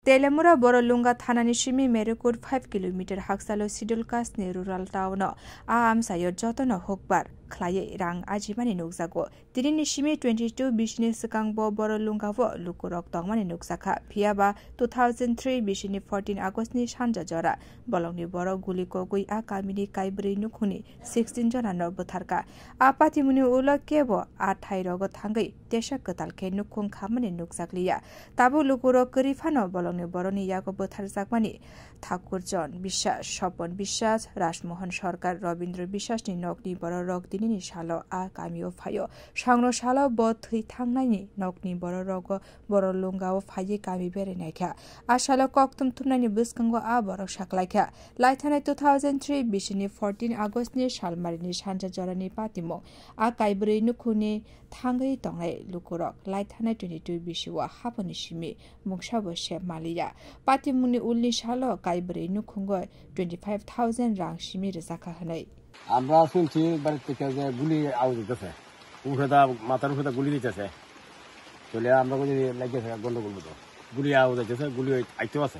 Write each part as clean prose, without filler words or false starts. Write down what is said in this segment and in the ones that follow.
तेलेमुरा बरलुंगा थानानि सिमी मेरुकुर 5 किलोमीटर हाक्सालो सिडुल कासनि रुराल टाउन आमसायो जतन हकबार खलायै रां आजिमानि नुकजागो दिनैनि सिमी 22 बिसनि सिगांबो बरलुंगावो लुकुरक दंमानि नुकजाखा फियाबा 2003 बिसनि 14 आगस्टनि सानजा जरा बलंनि बर गुलिको गुइ आ कामिनि काइब्रै नुखुनि 16 जना बुथारका आपातिमुनि उलकेबो आ थाइरगो थांगै देशक गतालके नुखुं खामानि नुकजाकलिया ताबु लुकुरो करिफानो बलंनि बरनि यागो बुथारजाकमानि ठाकुर जन বিশ্বাস স্বপন বিশ্বাস রাজমোহন সরকার রবীন্দ্র বিশ্বাসনি নকনি বড় রক দিনিনি সালো आ कामियो फायो सांनो सालो ब थै थांनायनि नकनि बड़ रग बड़ लुंगाव फायै कामि बेरायनायखा आ सालो कक्तुम थुमनायनि बिस्कंगो आ बड़ साकलायखा लाइथानाय 2003 बिसनि 14 आगस्टनि सालमारिनि सानजा जरानि पातिमो आ काइब्रै नुखुनि थांगै तंनाय लुकुरक लाइथानाय 22 बिसुवा हापनि सिमी मुक्साबो शेप मालिया पातिमुनि उलनि सालो काइब्रै नुखुंगो 25,000 रां सिमी रेजाखा हनै আমরা শুনছি বাড়ি থেকে যে গুলি আওয়াজ দিতেছে উঠেদা মাথার উপরে গুলি দিতেছে চলে আমরা বলি লাগতেছে গন্ডগোল মতো গুলি আওয়াজ দিতেছে গুলি আইতেও আছে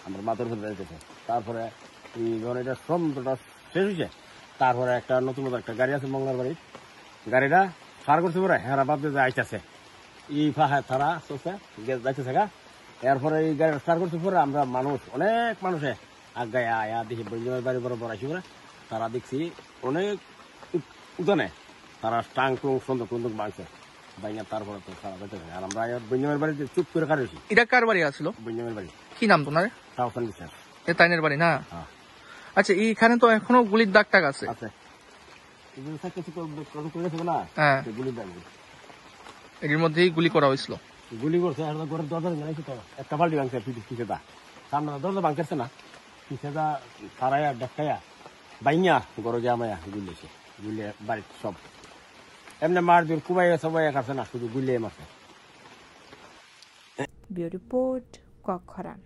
আমার মাথার উপরে দিতেছে তারপরে এই যখন এটা শ্রমটা শেষ হয়েছে তারপরে একটা নতুন একটা গাড়ি আছে মঙ্গলার বাড়ি গাড়িটা সার করতে পারে হেরা বাদ দিয়ে আইতেছে এই ফাঁকা তারা চলছে যাইতেছে গা এরপরে এই গাড়ি সার করতে পরে আমরা মানুষ অনেক মানুষে আগায় আয়া দেখি বৈজমের বাড়ি বরাবর আসি পরে তারা দেখছি অনেক উদানে তারা টাং টুং সুন্দর সুন্দর বাঁচছে বাইনা তারপরে তো সারা বেঁচে আর আমরা বৈজমের বাড়িতে চুপ করে কাটেছি এটা কার বাড়ি আসলো বৈজমের বাড়ি কি নাম তোমার সাউসান বিশ্বাস এ তাইনের বাড়ি না আচ্ছা এইখানে তো এখনো গুলির দাগ টাগ আছে গুলির দাগ এর মধ্যেই গুলি করা হয়েছিল গুলি করছে ঘরের দরজা জানাইছে তো একটা বাল্টি ভাঙছে পিছিয়ে দা সামনে দরজা ভাঙছে না পিছিয়ে দা সারাইয়া দেখাইয়া বাইয়া গরো জামায়া গুলিছে গুলিয়ে বাড়ি সব এমনি মার দূর কুবাই সবাই কাছে না শুধু গুলিয়ে মারছে ব্যুরো রিপোর্ট কক্ষরান।